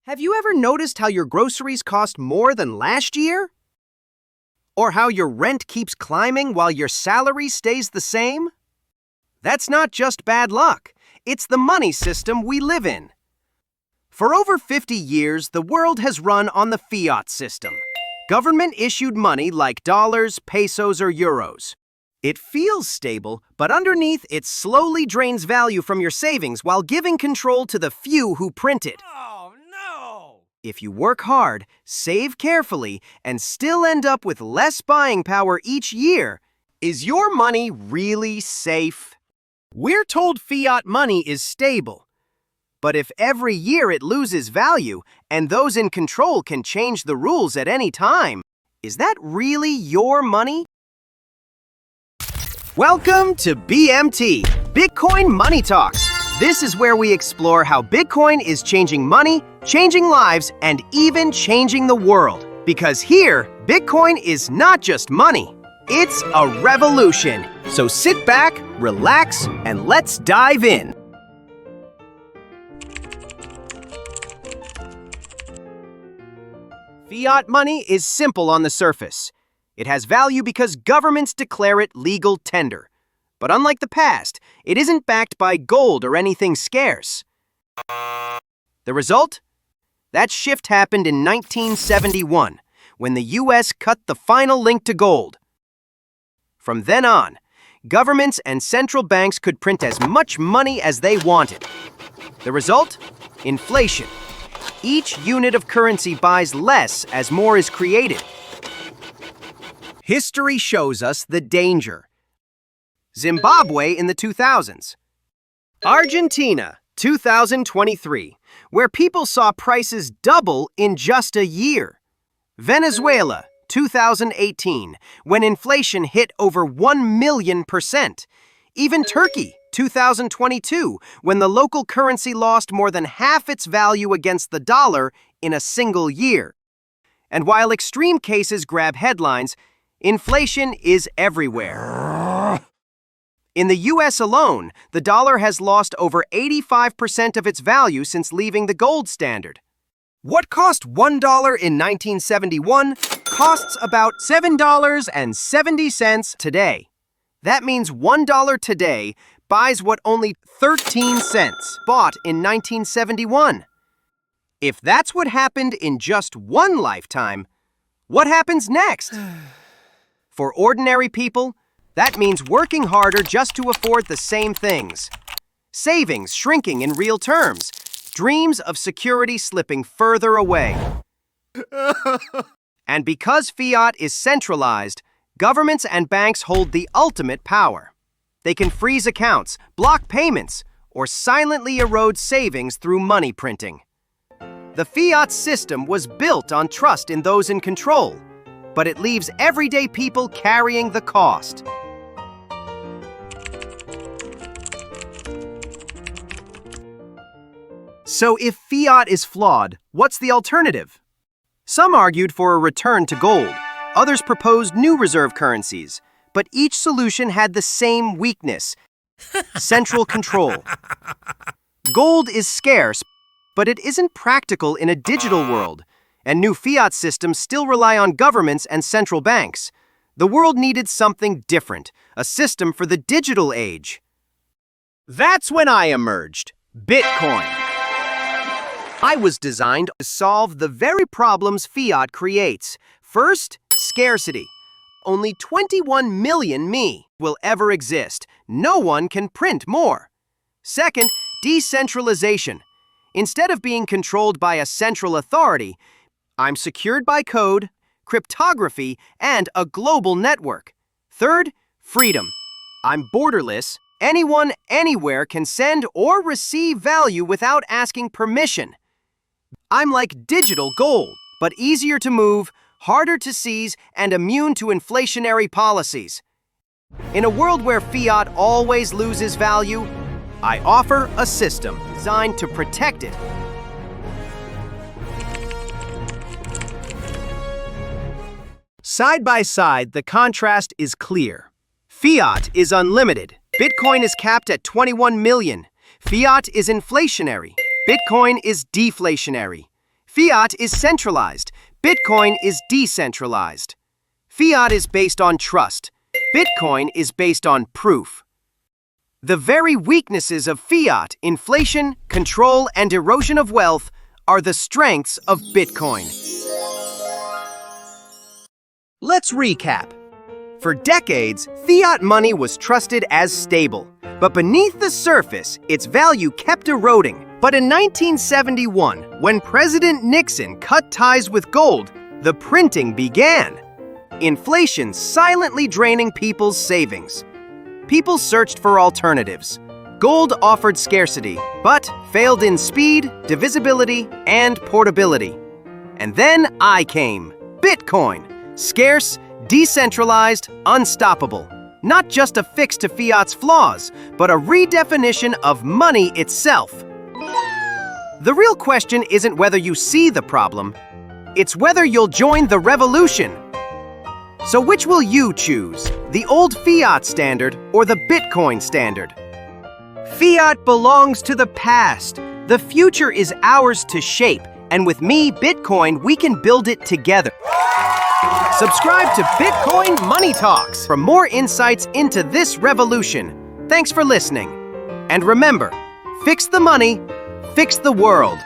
Have you ever noticed how your groceries cost more than last year? Or how your rent keeps climbing while your salary stays the same? That's not just bad luck. It's the money system we live in. For over 50 years, the world has run on the fiat system. Government-issued money like dollars, pesos, or euros. It feels stable, but underneath, it slowly drains value from your savings while giving control to the few who print it. Oh, no! If you work hard, save carefully, and still end up with less buying power each year, is your money really safe? We're told fiat money is stable. But if every year it loses value, and those in control can change the rules at any time, is that really your money? Welcome to BMT, Bitcoin Money Talks. This is where we explore how Bitcoin is changing money, changing lives, and even changing the world. Because here, Bitcoin is not just money, it's a revolution. So sit back, relax, and let's dive in. Fiat money is simple on the surface. It has value because governments declare it legal tender. But unlike the past, it isn't backed by gold or anything scarce. The result? That shift happened in 1971, when the US cut the final link to gold. From then on, governments and central banks could print as much money as they wanted. The result? Inflation. Each unit of currency buys less as more is created. History shows us the danger. Zimbabwe in the 2000s. Argentina, 2023, where people saw prices double in just a year. Venezuela, 2018, when inflation hit over 1,000,000%. Even Turkey, 2022, when the local currency lost more than half its value against the dollar in a single year. And while extreme cases grab headlines, inflation is everywhere. In the US alone, the dollar has lost over 85% of its value since leaving the gold standard. What cost $1 in 1971 costs about $7.70 today. That means $1 today buys what only 13 cents bought in 1971. If that's what happened in just one lifetime, what happens next? For ordinary people, that means working harder just to afford the same things. Savings shrinking in real terms. Dreams of security slipping further away. And because fiat is centralized, governments and banks hold the ultimate power. They can freeze accounts, block payments, or silently erode savings through money printing. The fiat system was built on trust in those in control, but it leaves everyday people carrying the cost. So if fiat is flawed, what's the alternative? Some argued for a return to gold. Others proposed new reserve currencies. But each solution had the same weakness: central control. Gold is scarce, but it isn't practical in a digital world, and new fiat systems still rely on governments and central banks. The world needed something different, a system for the digital age. That's when I emerged, Bitcoin. I was designed to solve the very problems fiat creates. First, scarcity. Only 21 million me will ever exist. No one can print more. Second, decentralization. Instead of being controlled by a central authority, I'm secured by code, cryptography, and a global network. Third, freedom. I'm borderless. Anyone, anywhere can send or receive value without asking permission. I'm like digital gold, but easier to move, harder to seize, and immune to inflationary policies. In a world where fiat always loses value, I offer a system designed to protect it. Side by side, the contrast is clear. Fiat is unlimited. Bitcoin is capped at 21 million. Fiat is inflationary. Bitcoin is deflationary. Fiat is centralized. Bitcoin is decentralized. Fiat is based on trust. Bitcoin is based on proof. The very weaknesses of fiat, inflation, control, and erosion of wealth, are the strengths of Bitcoin. Let's recap. For decades, fiat money was trusted as stable. But beneath the surface, its value kept eroding. But in 1971, when President Nixon cut ties with gold, the printing began. Inflation silently draining people's savings. People searched for alternatives. Gold offered scarcity, but failed in speed, divisibility, and portability. And then I came. Bitcoin. Scarce, decentralized, unstoppable. Not just a fix to fiat's flaws, but a redefinition of money itself. The real question isn't whether you see the problem, it's whether you'll join the revolution. So which will you choose, the old fiat standard or the Bitcoin standard? Fiat belongs to the past. The future is ours to shape, and with me, Bitcoin, we can build it together. Subscribe to Bitcoin Money Talks for more insights into this revolution. Thanks for listening. And remember, fix the money, fix the world.